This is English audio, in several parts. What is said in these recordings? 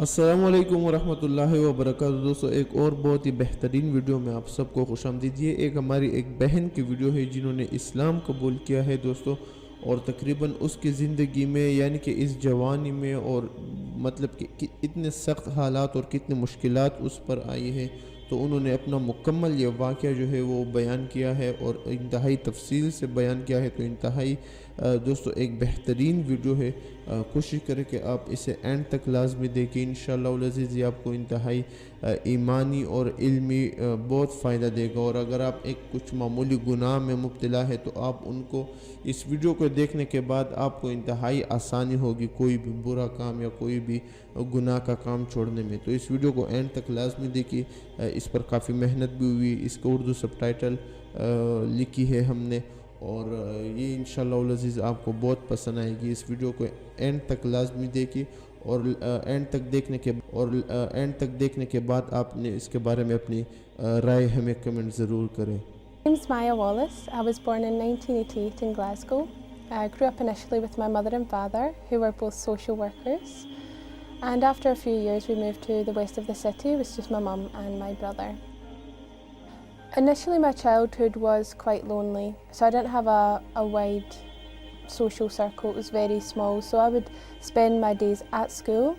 अस्सलामुअलैकुम वरहमतुल्लाहि वबरकातुहू। दोस्तों, एक और बहुत ही बेहतरीन वीडियो में आप सबको खुशामदीद। ये एक हमारी एक बहन की वीडियो है जिन्होंने इस्लाम कबूल किया है दोस्तों, और तकरीबन उसकी ज़िंदगी में यानी कि इस जवानी में और मतलब कि इतने सख्त हालात और कितनी मुश्किलात उस पर आई है, तो उन्होंने अपना मुकम्मल ये वाक़या जो है वो बयान किया है और इंतहाई तफसील से बयान किया है। तो इंतहाई दोस्तों एक बेहतरीन वीडियो है। कोशिश करें कि आप इसे एंड तक लाजमी देखें। इंशाअल्लाह अज़ीज़ ये आपको इंतहाई ईमानी और इल्मी बहुत फ़ायदा देगा। और अगर आप एक कुछ मामूली गुनाह में मुब्तला है तो आप उनको इस वीडियो को देखने के बाद आपको इंतहाई आसानी होगी कोई भी बुरा काम या कोई भी गुनाह का काम छोड़ने में। तो इस वीडियो को एंड तक लाजमी देखिए। इस पर काफ़ी मेहनत भी हुई, इसका उर्दू सबटाइटल लिखी है हमने, और ये इंशाअल्लाह अज़ीज़ आपको बहुत पसंद आएगी। इस वीडियो को एंड तक लाजमी देखिए और एंड तक देखने के बाद आपने इसके बारे में अपनी राय हमें कमेंट ज़रूर करें। My name is Maya Wallace. I was born in 1988 in Glasgow. I grew up initially with my mother and father, who were both social workers. And after a few years, we moved to the west of the city with just my mum and my brother. Initially, my childhood was quite lonely, so I didn't have a wide social circle. It was very small, so I would spend my days at school,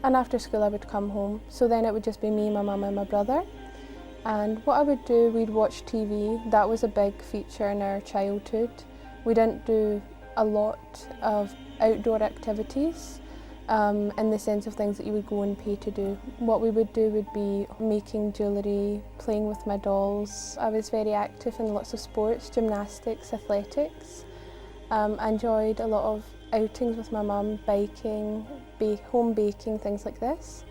and after school I would come home. So then it would just be me, my mum and my brother. And what I would do, we'd watch TV. That was a big feature in our childhood. We didn't do a lot of outdoor activities in the sense of things that you would go and pay to do. What we would do would be making jewellery, playing with my dolls. I was very active in lots of sports, gymnastics, athletics. I enjoyed a lot of outings with my mum, biking, home baking, things like this.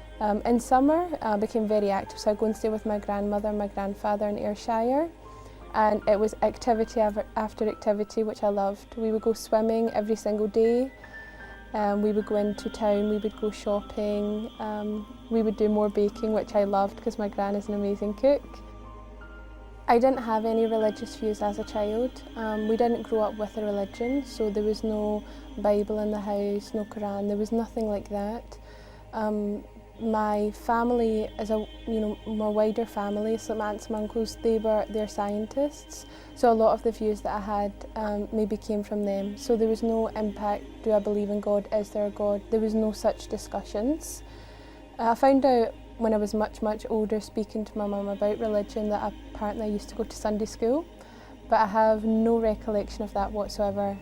In summer, I became very active, so I'd go and stay with my grandmother and my grandfather in Ayrshire, and it was activity after activity, which I loved. We would go swimming every single day, we would go into town, we would go shopping, we would do more baking, which I loved because my gran is an amazing cook. I didn't have any religious views as a child. We didn't grow up with a religion, so there was no Bible in the house, no Quran, there was nothing like that. My family is my wider family, so my aunts and uncles, they're scientists, so a lot of the views that I had maybe came from them. So there was no impact, do I believe in God, is there a God? There was no such discussions. I found out when I was much older, speaking to my mum about religion, that apparently I used to go to Sunday school, but I have no recollection of that whatsoever.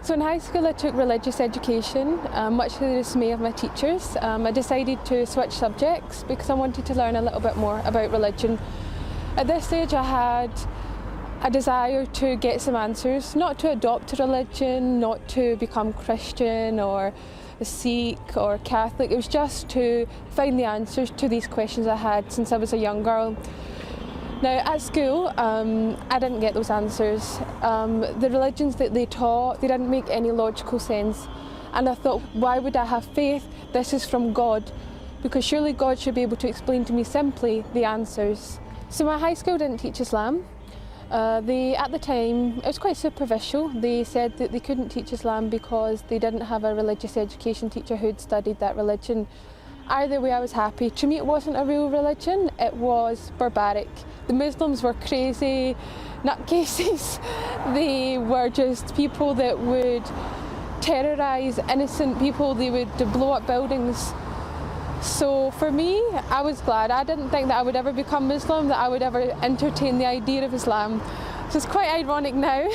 So in high school I took religious education, much to the dismay of my teachers. I decided to switch subjects because I wanted to learn a little bit more about religion. At this stage I had a desire to get some answers, not to adopt a religion, not to become Christian or Sikh or Catholic. It was just to find the answers to these questions I had since I was a young girl. Now at school, I didn't get those answers. The religions that they taught, they didn't make any logical sense. And I thought, why would I have faith? This is from God. Because surely God should be able to explain to me simply the answers. So my high school didn't teach Islam. At the time, it was quite superficial. They said that they couldn't teach Islam because they didn't have a religious education teacher who'd studied that religion. Either way, I was happy. To me, it wasn't a real religion, it was barbaric. The Muslims were crazy nutcases. They were just people that would terrorise innocent people, they would blow up buildings. So for me, I was glad. I didn't think that I would ever become Muslim, that I would ever entertain the idea of Islam. So it's quite ironic now.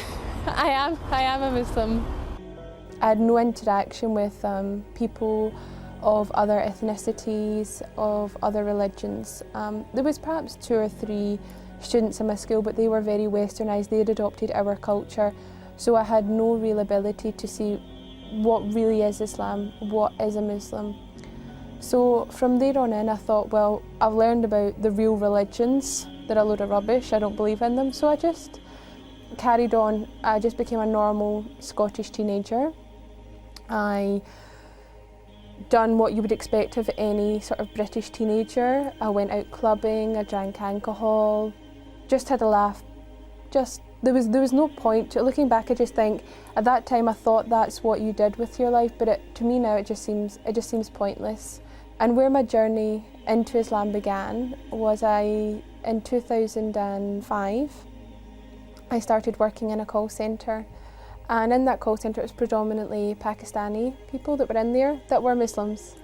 I am a Muslim. I had no interaction with people of other ethnicities, of other religions. There was perhaps 2 or 3 students in my school, but they were very westernised. They had adopted our culture, so I had no real ability to see what really is Islam, what is a Muslim. So from there on in I thought, well, I've learned about the real religions, they're a load of rubbish, I don't believe in them, so I just carried on. I just became a normal Scottish teenager. I done what you would expect of any sort of British teenager. I went out clubbing, I drank alcohol, just had a laugh. There was no point to it. Looking back, I just think at that time I thought that's what you did with your life, but to me now it just seems pointless. And where my journey into Islam began was in 2005, I started working in a call centre. And in that call centre, it was predominantly Pakistani people that were in there that were Muslims.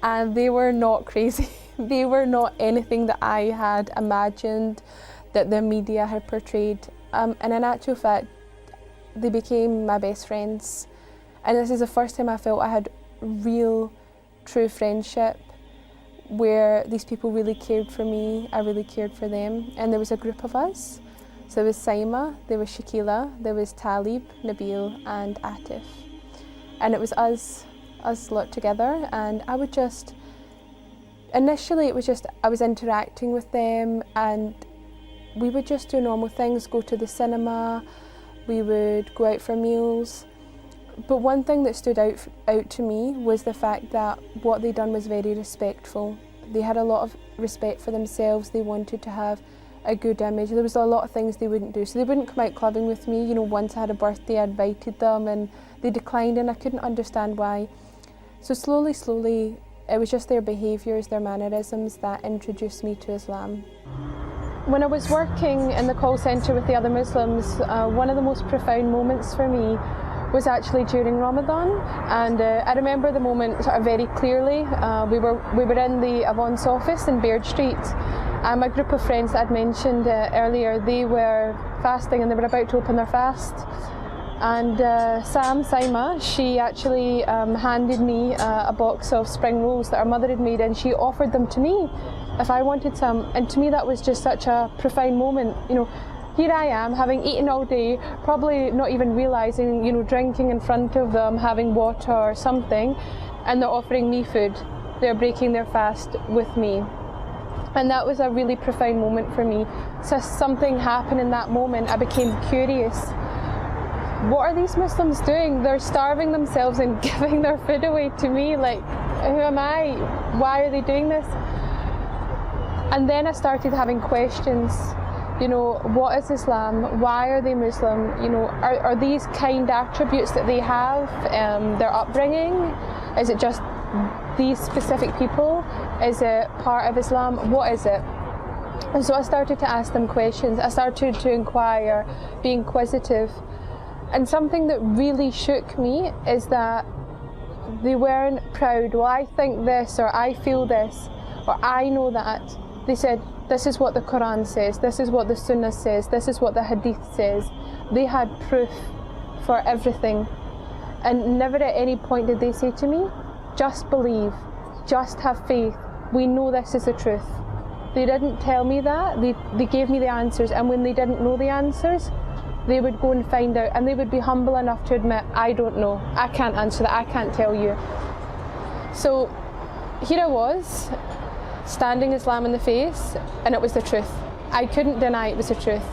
And they were not crazy. They were not anything that I had imagined, that the media had portrayed. And in actual fact, they became my best friends. And this is the first time I felt I had real, true friendship, where these people really cared for me, I really cared for them. And there was a group of us. So there was Saima, there was Shakila, there was Talib, Nabil and Atif. And it was us lot together, and I would just, initially it was just, I was interacting with them and we would just do normal things, go to the cinema, we would go out for meals. But one thing that stood out to me was the fact that what they done was very respectful. They had a lot of respect for themselves, they wanted to have a good image. There was a lot of things they wouldn't do. So they wouldn't come out clubbing with me. You know, once I had a birthday, I invited them and they declined and I couldn't understand why. So slowly, it was just their behaviours, their mannerisms that introduced me to Islam. When I was working in the call centre with the other Muslims, one of the most profound moments for me was actually during Ramadan, and I remember the moment sort of very clearly. We were in the Avon's office in Baird Street, and my group of friends that I'd mentioned earlier, they were fasting and they were about to open their fast. And Saima, she actually handed me a box of spring rolls that her mother had made, and she offered them to me if I wanted some. And to me that was just such a profound moment. You know, here I am having eaten all day, probably not even realising, you know, drinking in front of them, having water or something, and they're offering me food. They're breaking their fast with me. And that was a really profound moment for me. So something happened in that moment. I became curious. What are these Muslims doing? They're starving themselves and giving their food away to me. Like, who am I? Why are they doing this? And then I started having questions. You know, what is Islam? Why are they Muslim? You know, are these kind attributes that they have, their upbringing? Is it just these specific people? Is it part of Islam? What is it? And so I started to ask them questions. I started to inquire, be inquisitive. And something that really shook me is that they weren't proud. Well, I think this, or I feel this, or I know that. They said, this is what the Quran says, this is what the Sunnah says, this is what the Hadith says. They had proof for everything. And never at any point did they say to me, just believe, just have faith, we know this is the truth. They didn't tell me that, they gave me the answers, and when they didn't know the answers, they would go and find out, and they would be humble enough to admit, I don't know, I can't answer that, I can't tell you. So here I was, standing Islam in the face, and it was the truth. I couldn't deny it was the truth.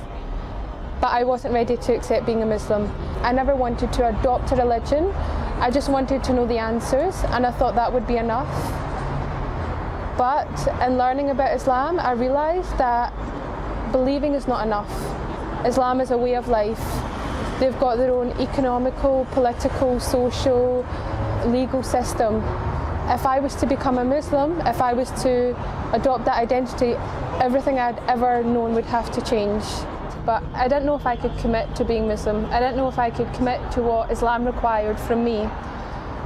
But I wasn't ready to accept being a Muslim. I never wanted to adopt a religion, I just wanted to know the answers, and I thought that would be enough. But in learning about Islam, I realised that believing is not enough. Islam is a way of life. They've got their own economical, political, social, legal system. If I was to become a Muslim, if I was to adopt that identity, everything I'd ever known would have to change. But I didn't know if I could commit to being Muslim. I didn't know if I could commit to what Islam required from me.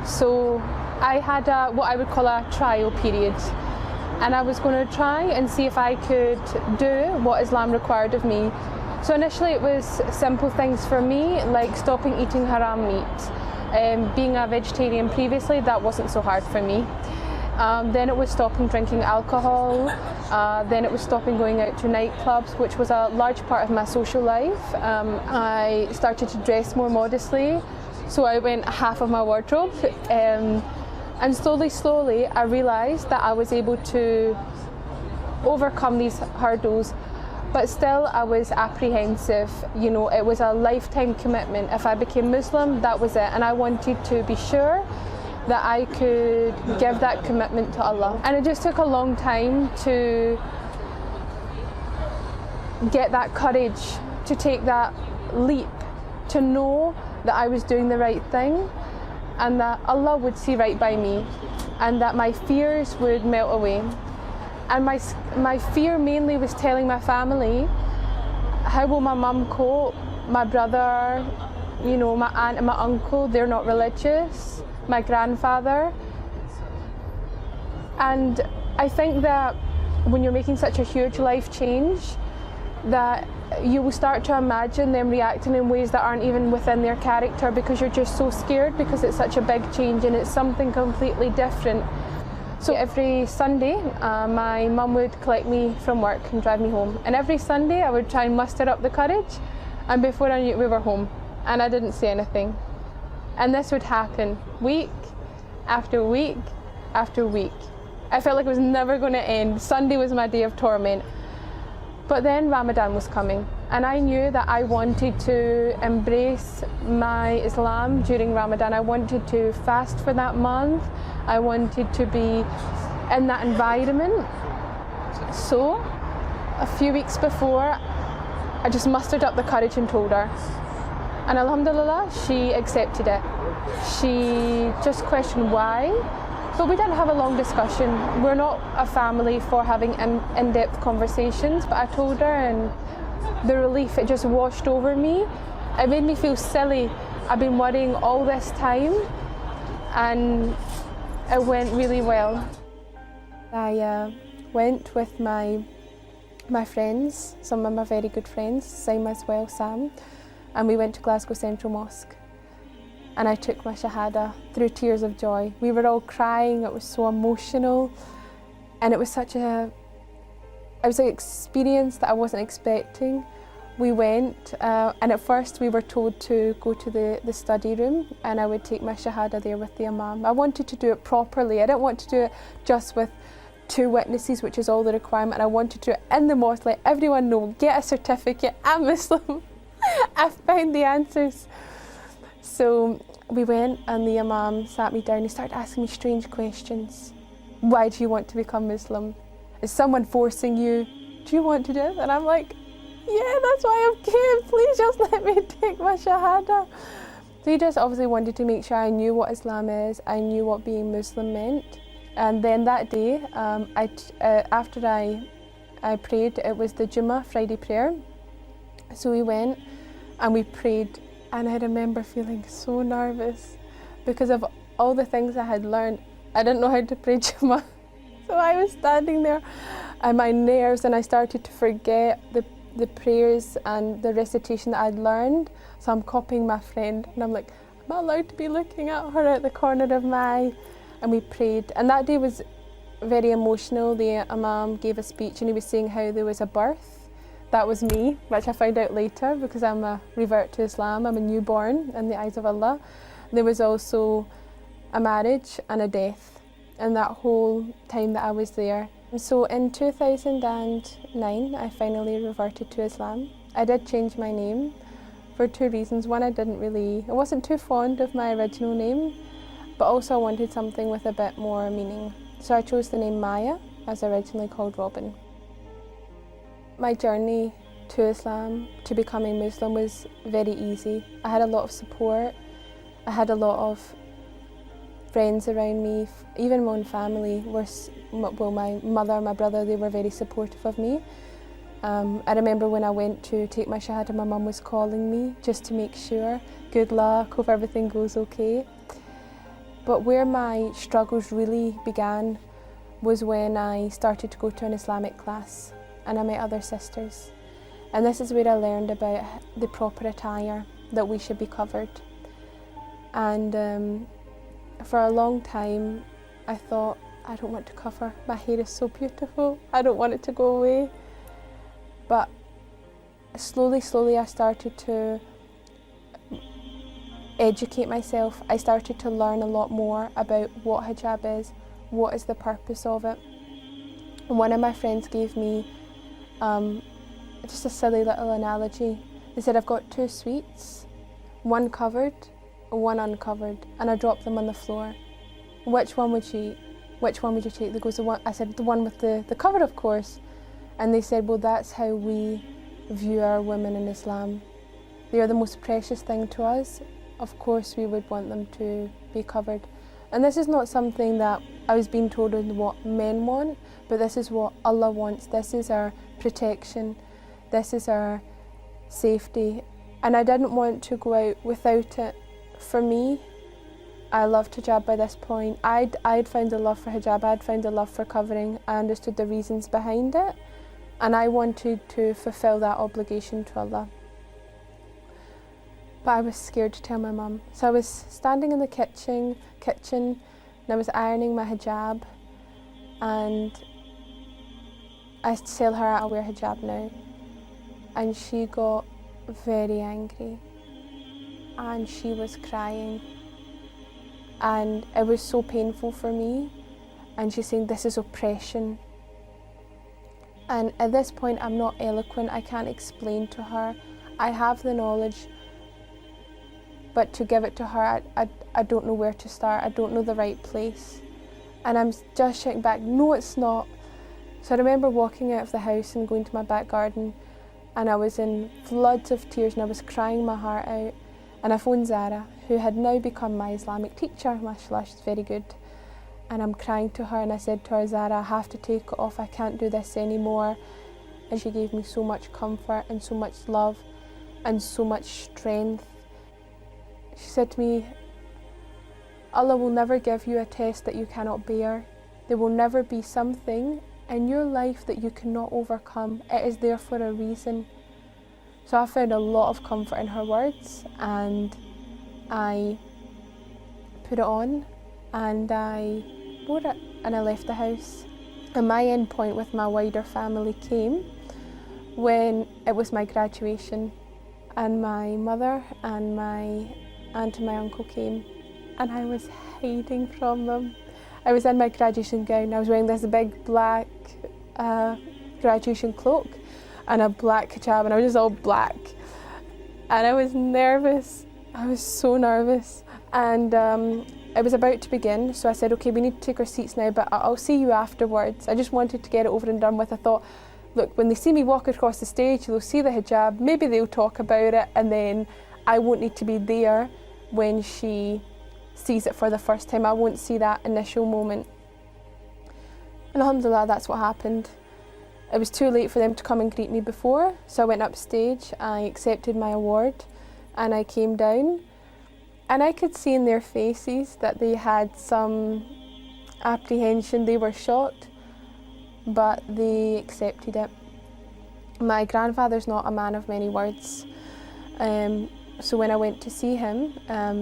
So I had what I would call a trial period. And I was going to try and see if I could do what Islam required of me. So initially it was simple things for me, like stopping eating haram meat. Being a vegetarian previously, that wasn't so hard for me. Then it was stopping drinking alcohol. Then it was stopping going out to nightclubs, which was a large part of my social life. I started to dress more modestly, so I went half of my wardrobe. And slowly, I realised that I was able to overcome these hurdles. But still, I was apprehensive. You know, it was a lifetime commitment. If I became Muslim, that was it. And I wanted to be sure that I could give that commitment to Allah. And it just took a long time to get that courage, to take that leap, to know that I was doing the right thing and that Allah would see right by me. and that my fears would melt away. And my fear mainly was telling my family, how will my mum cope? My brother, you know, my aunt and my uncle, they're not religious. My grandfather. And I think that when you're making such a huge life change, that you will start to imagine them reacting in ways that aren't even within their character, because you're just so scared, because it's such a big change and it's something completely different. So every Sunday, my mum would collect me from work and drive me home. And every Sunday I would try and muster up the courage, and before I knew it, we were home. And I didn't say anything. And this would happen week after week after week. I felt like it was never going to end. Sunday was my day of torment. But then Ramadan was coming, and I knew that I wanted to embrace my Islam during Ramadan. I wanted to fast for that month. I wanted to be in that environment. So a few weeks before, I just mustered up the courage and told her. And alhamdulillah, she accepted it. She just questioned why, but we didn't have a long discussion. We're not a family for having in-depth conversations, but I told her, and the relief, it just washed over me. It made me feel silly. I've been worrying all this time, and it went really well. I went with my friends, some of my very good friends, Sam as well, Sam, and we went to Glasgow Central Mosque. And I took my Shahada through tears of joy. We were all crying, it was so emotional, and it was an experience that I wasn't expecting. We went, and at first we were told to go to the study room, and I would take my Shahada there with the Imam. I wanted to do it properly. I didn't want to do it just with 2 witnesses, which is all the requirement. I wanted to do it in the mosque, let everyone know, get a certificate, I'm Muslim. I found the answers. So we went, and the Imam sat me down. He started asking me strange questions. Why do you want to become Muslim? Is someone forcing you? Do you want to do it? And I'm like, yeah, that's why I came. Please just let me take my Shahada. So he just obviously wanted to make sure I knew what Islam is, I knew what being Muslim meant. And then that day, after I prayed, it was the Jummah Friday prayer. So we went and we prayed, and I remember feeling so nervous because of all the things I had learned. I didn't know how to pray Jummah. So I was standing there and my nerves, and I started to forget the prayers and the recitation that I'd learned. So I'm copying my friend, and I'm like, am I allowed to be looking at her out the corner of my eye? And we prayed. And that day was very emotional. The Imam gave a speech, and he was saying how there was a birth. That was me, which I found out later because I'm a revert to Islam. I'm a newborn in the eyes of Allah. There was also a marriage and a death in that whole time that I was there. So in 2009, I finally reverted to Islam. I did change my name for 2 reasons. One, I wasn't too fond of my original name, but also I wanted something with a bit more meaning. So I chose the name Maya, as originally called Robin. My journey to Islam, to becoming Muslim, was very easy. I had a lot of support. I had a lot of friends around me. Even my own family my mother, my brother, they were very supportive of me. I remember when I went to take my Shahada, my mum was calling me just to make sure, good luck, hope everything goes okay. But where my struggles really began was when I started to go to an Islamic class, and I met other sisters. And this is where I learned about the proper attire, that we should be covered. And for a long time, I thought, I don't want to cover. My hair is so beautiful. I don't want it to go away. But slowly, I started to educate myself. I started to learn a lot more about what hijab is, what is the purpose of it. And one of my friends gave me just a silly little analogy. They said, I've got 2 sweets, one covered, one uncovered, and I dropped them on the floor. Which one would you eat? Which one would you take? I said, the one with the cover, of course. And they said, well, that's how we view our women in Islam. They are the most precious thing to us. Of course, we would want them to be covered. And this is not something that I was being told what men want, but this is what Allah wants. This is our protection. This is our safety. And I didn't want to go out without it. For me, I loved hijab by this point. I'd found a love for hijab, I'd found a love for covering. I understood the reasons behind it, and I wanted to fulfill that obligation to Allah. But I was scared to tell my mum. So I was standing in the kitchen and I was ironing my hijab, and I tell her I'll wear hijab now. And she got very angry and she was crying. And it was so painful for me. And she's saying, this is oppression. And at this point, I'm not eloquent. I can't explain to her. I have the knowledge, but to give it to her, I don't know where to start. I don't know the right place. And I'm just shouting back, no, it's not. So I remember walking out of the house and going to my back garden, and I was in floods of tears and I was crying my heart out. And I phoned Zara, who had now become my Islamic teacher, mashallah, she's very good. And I'm crying to her and I said to her, Zara, I have to take it off, I can't do this anymore. And she gave me so much comfort and so much love and so much strength. She said to me, Allah will never give you a test that you cannot bear. There will never be something in your life that you cannot overcome. It is there for a reason. So I found a lot of comfort in her words, and I put it on and I wore it and I left the house. And my end point with my wider family came when it was my graduation, and my mother and my aunt and my uncle came, and I was hiding from them. I was in my graduation gown. I was wearing this big black graduation cloak and a black hijab, and I was just all black. And I was nervous. I was so nervous. And it was about to begin, so I said, okay, we need to take our seats now, but I'll see you afterwards. I just wanted to get it over and done with. I thought, look, when they see me walk across the stage, they'll see the hijab, maybe they'll talk about it, and then I won't need to be there when she sees it for the first time. I won't see that initial moment. And alhamdulillah, that's what happened. It was too late for them to come and greet me before, so I went upstage, I accepted my award, and I came down. And I could see in their faces that they had some apprehension. They were shocked, but they accepted it. My grandfather's not a man of many words. So when I went to see him,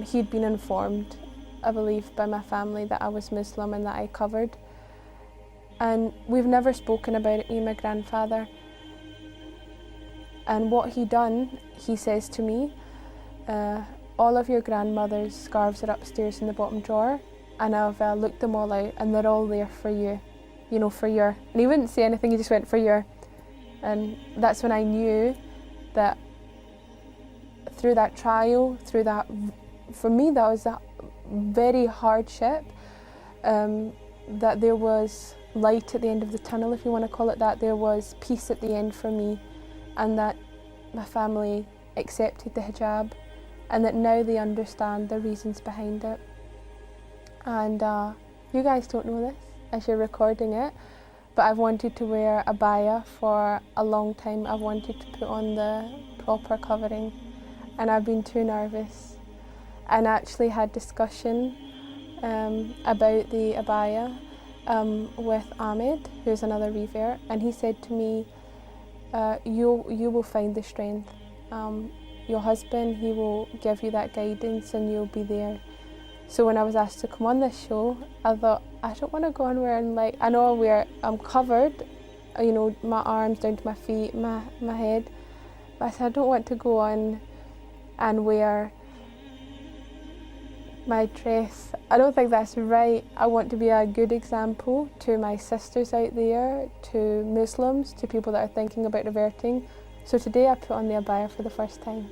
he'd been informed, I believe, by my family that I was Muslim and that I covered. And we've never spoken about it, me and my grandfather. And what he done, he says to me, all of your grandmother's scarves are upstairs in the bottom drawer, and I've looked them all out, and they're all there for you, you know, for your. And he wouldn't say anything, he just went, for your. And that's when I knew that through that trial, through that, for me that was a very hardship, that there was light at the end of the tunnel, if you want to call it that. There was peace at the end for me, and that my family accepted the hijab, and that now they understand the reasons behind it. And you guys don't know this as you're recording it, but I've wanted to wear a abaya for a long time. I've wanted to put on the proper covering, and I've been too nervous. And actually had discussion about the abaya with Ahmed, who's another revert, and he said to me, you will find the strength. Your husband, he will give you that guidance and you'll be there. So when I was asked to come on this show, I thought, I don't want to go on wearing, like, I know I'm covered, you know, my arms down to my feet, my head, but I said I don't want to go on and wear my dress. I don't think that's right. I want to be a good example to my sisters out there, to Muslims, to people that are thinking about reverting. So today I put on the abaya for the first time.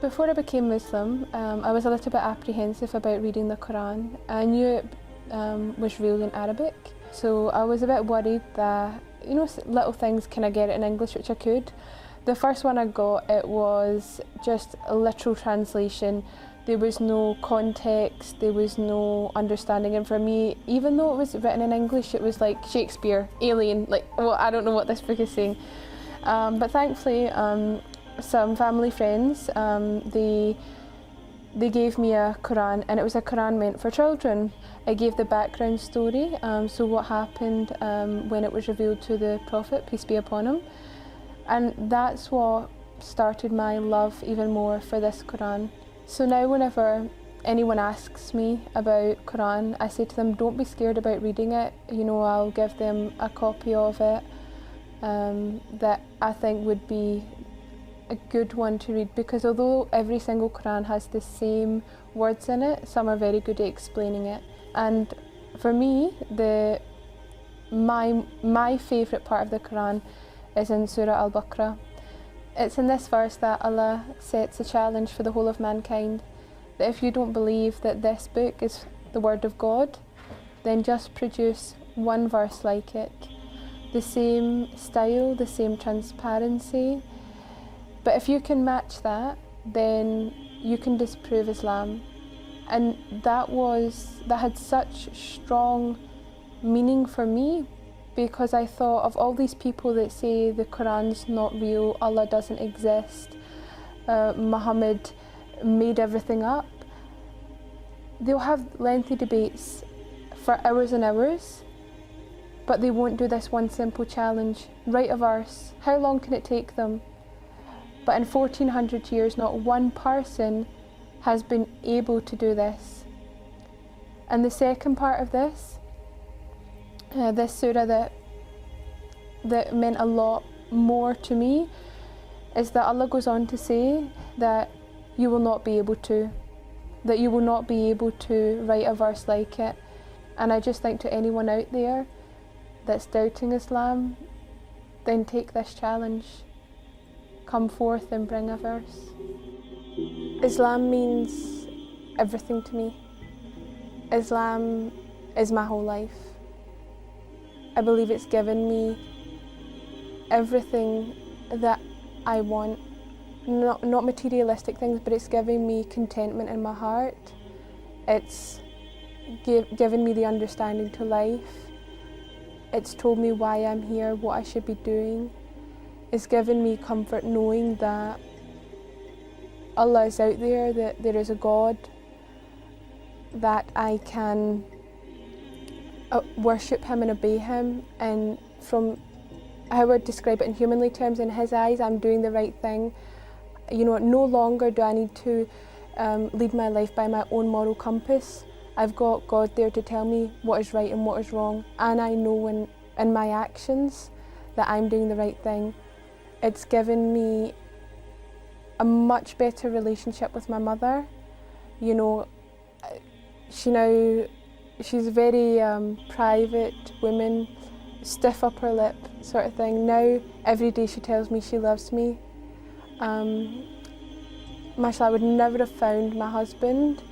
Before I became Muslim, I was a little bit apprehensive about reading the Quran. I knew it was real in Arabic, so I was a bit worried that, you know, little things, can I get it in English, which I could. The first one I got, it was just a literal translation There was no context, there was no understanding. And for me, even though it was written in English, it was like Shakespeare, Alien, like, well, I don't know what this book is saying. But thankfully, some family friends, they gave me a Quran, and it was a Quran meant for children. It gave the background story, so what happened when it was revealed to the Prophet, peace be upon him. And that's what started my love even more for this Quran. So now whenever anyone asks me about Quran, I say to them, don't be scared about reading it. You know, I'll give them a copy of it that I think would be a good one to read, because although every single Quran has the same words in it, some are very good at explaining it. And for me, my favourite part of the Quran is in Surah Al-Baqarah. It's in this verse that Allah sets a challenge for the whole of mankind, that if you don't believe that this book is the word of God, then just produce one verse like it. The same style, the same transparency. But if you can match that, then you can disprove Islam. And that had such strong meaning for me, because I thought of all these people that say the Quran's not real, Allah doesn't exist, Muhammad made everything up. They'll have lengthy debates for hours and hours, but they won't do this one simple challenge: write a verse. How long can it take them? But in 1400 years, not one person has been able to do this. And the second part of this surah that meant a lot more to me, is that Allah goes on to say that you will not be able to write a verse like it. And I just think to anyone out there that's doubting Islam, then take this challenge. Come forth and bring a verse. Islam means everything to me. Islam is my whole life. I believe it's given me everything that I want. Not materialistic things, but it's given me contentment in my heart. It's given me the understanding to life. It's told me why I'm here, what I should be doing. It's given me comfort knowing that Allah is out there, that there is a God, that I can worship Him and obey Him. And from how I would describe it in humanly terms, in His eyes, I'm doing the right thing. You know, no longer do I need to lead my life by my own moral compass. I've got God there to tell me what is right and what is wrong, and I know in my actions that I'm doing the right thing. It's given me a much better relationship with my mother. You know, she's a very private woman, stiff upper lip sort of thing. Now, every day she tells me she loves me. Mashallah, I would never have found my husband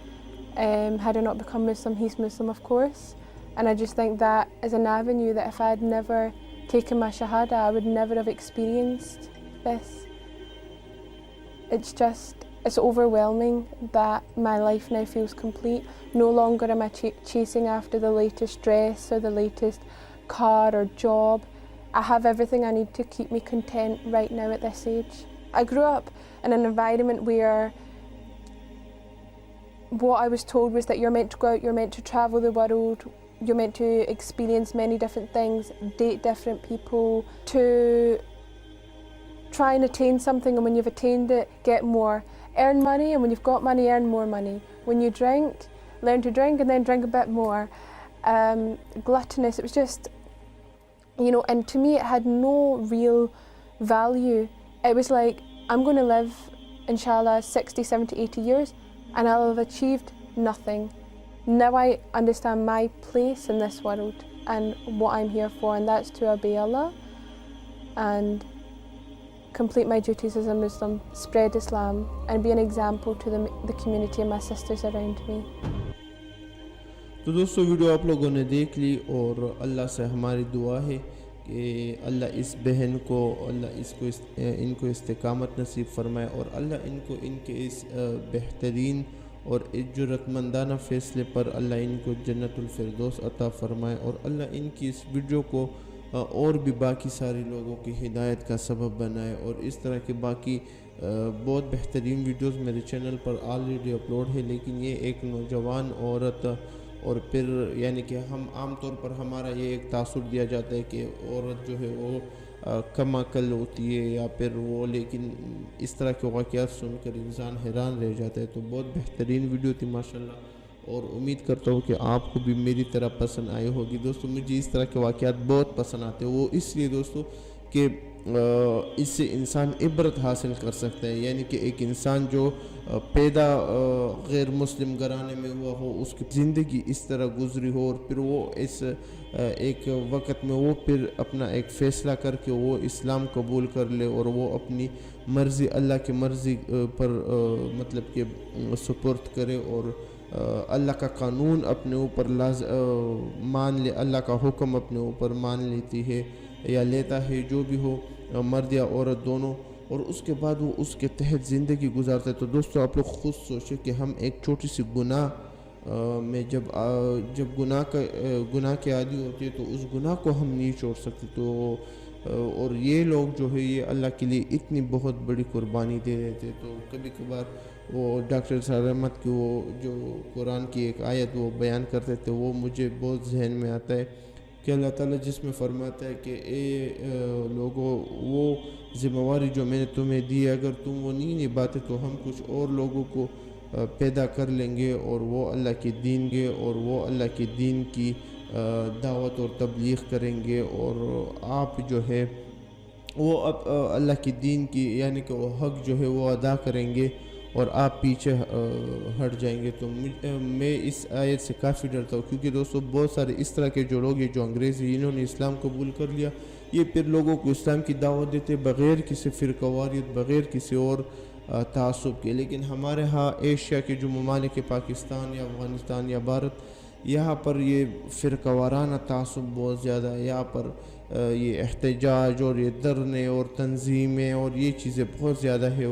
had I not become Muslim. He's Muslim, of course. And I just think that is an avenue that if I had never taken my Shahada, I would never have experienced this. It's overwhelming that my life now feels complete. No longer am I chasing after the latest dress or the latest car or job. I have everything I need to keep me content right now at this age. I grew up in an environment where what I was told was that you're meant to go out, you're meant to travel the world, you're meant to experience many different things, date different people, to try and attain something, and when you've attained it, get more. Earn money, and when you've got money, earn more money. When you drink, learn to drink and then drink a bit more. Gluttonous, it was just, you know, and to me it had no real value. It was like, I'm going to live, inshallah, 60, 70, 80 years, and I'll have achieved nothing. Now I understand my place in this world and what I'm here for, and that's to obey Allah and complete my duties as a Muslim, spread Islam, and be an example to the community and my sisters around me. तो दोस्तों, video आप लोगों ने देख ली, और अल्लाह से हमारी दुआ है कि अल्लाह इस बहन को, अल्लाह इनको इस्तिकामत नसीब फरमाए, और अल्लाह इनको इनके इस बेहतरीन اور اس جرأتمندانہ فیصلے پر اللہ ان کو جنت الفردوس عطا فرمائے، اور اللہ ان کی اس ویڈیو کو اور بھی باقی سارے لوگوں کی ہدایت کا سبب بنائے، اور اس طرح کے باقی بہت بہترین ویڈیوز میرے چینل پر آلریڈی اپلوڈ ہے، لیکن یہ ایک نوجوان عورت، اور پھر یعنی کہ ہم عام طور پر ہمارا یہ ایک تاثر دیا جاتا ہے کہ عورت جو ہے وہ کم عقل ہوتی ہے یا پھر وہ، لیکن اس طرح کے واقعات سن کر انسان حیران رہ جاتا ہے۔ تو بہت بہترین ویڈیو تھی ماشاءاللہ، اور امید کرتا ہوں کہ آپ کو بھی میری طرح پسند آئی ہوگی۔ دوستو مجھے اس طرح کے واقعات بہت پسند آتے ہیں، وہ اس لیے دوستو کہ اس سے انسان عبرت حاصل کر سکتا ہے، یعنی کہ ایک انسان جو پیدا غیر مسلم گھرانے میں ہوا ہو، اس کی زندگی اس طرح گزری ہو، اور پھر وہ اس ایک وقت میں وہ پھر اپنا ایک فیصلہ کر کے وہ اسلام قبول کر لے، اور وہ اپنی مرضی اللہ کی مرضی پر مطلب کہ سپرد کرے، اور اللہ کا قانون اپنے اوپر مان لے، اللہ کا حکم اپنے اوپر مان لیتی ہے یا لیتا ہے، جو بھی ہو، مرد یا عورت دونوں، اور اس کے بعد وہ اس کے تحت زندگی گزارتا ہے۔ تو دوستو آپ لوگ خود سوچیں کہ ہم ایک چھوٹی سی گناہ میں جب گناہ کے عادی ہوتے ہیں تو اس گناہ کو ہم نہیں چھوڑ سکتے، تو اور یہ لوگ جو ہے یہ اللہ کے لیے اتنی بہت بڑی قربانی دے رہے تھے۔ تو کبھی کبھار وہ ڈاکٹر سافر احمد کی وہ جو قرآن کی ایک آیت وہ بیان کرتے تھے، وہ مجھے بہت ذہن میں آتا ہے کہ اللہ تعالیٰ جس میں فرماتا ہے کہ اے لوگوں، وہ ذمہ واری جو میں نے تمہیں دی ہے، اگر تم وہ نہیں نبھاتے تو ہم کچھ اور لوگوں کو پیدا کر لیں گے، اور وہ اللہ کے دین گے، اور وہ اللہ کے دین کی دعوت اور تبلیغ کریں گے، اور آپ جو ہے وہ اب اللہ کے دین کی یعنی کہ وہ حق جو ہے وہ ادا کریں گے، اور آپ پیچھے ہٹ جائیں گے۔ تو میں اس آیت سے کافی ڈرتا ہوں، کیونکہ دوستو بہت سارے اس طرح کے جو لوگ ہیں جو انگریز ہیں، انہوں نے اسلام قبول کر لیا، یہ پھر لوگوں کو اسلام کی دعوت دیتے بغیر کسی فرقہ واریت، بغیر کسی اور تعصب کے۔ لیکن ہمارے ہاں ایشیا کے جو ممالک پاکستان یا افغانستان یا بھارت، یہاں پر یہ فرقہ وارانہ تعصب بہت زیادہ ہے، یہاں پر یہ احتجاج اور یہ دھرنے اور تنظیمیں اور یہ چیزیں بہت زیادہ ہے،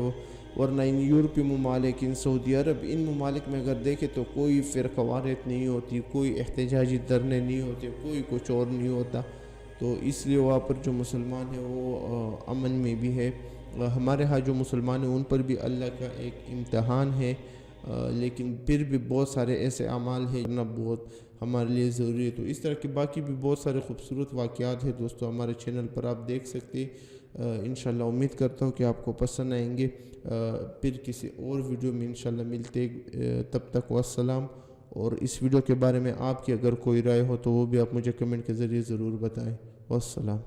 ورنہ ان یورپی ممالک، ان سعودی عرب، ان ممالک میں اگر دیکھیں تو کوئی فرقہ واریت نہیں ہوتی، کوئی احتجاجی دھرنے نہیں ہوتے، کوئی کچھ اور نہیں ہوتا۔ تو اس لیے وہاں پر جو مسلمان ہیں وہ امن میں بھی ہے۔ ہمارے ہاں جو مسلمان ہیں ان پر بھی اللہ کا ایک امتحان ہے، لیکن پھر بھی بہت سارے ایسے اعمال ہیں کرنا بہت ہمارے لیے ضروری ہے۔ تو اس طرح کے باقی بھی بہت سارے خوبصورت واقعات ہیں دوستو، ہمارے چینل پر آپ دیکھ سکتے ہیں۔ انشاءاللہ امید کرتا ہوں کہ آپ کو پسند آئیں گے۔ پھر کسی اور ویڈیو میں انشاءاللہ ملتے، تب تک والسلام۔ اور اس ویڈیو کے بارے میں آپ کی اگر کوئی رائے ہو تو وہ بھی آپ مجھے کمنٹ کے ذریعے ضرور بتائیں۔ والسلام۔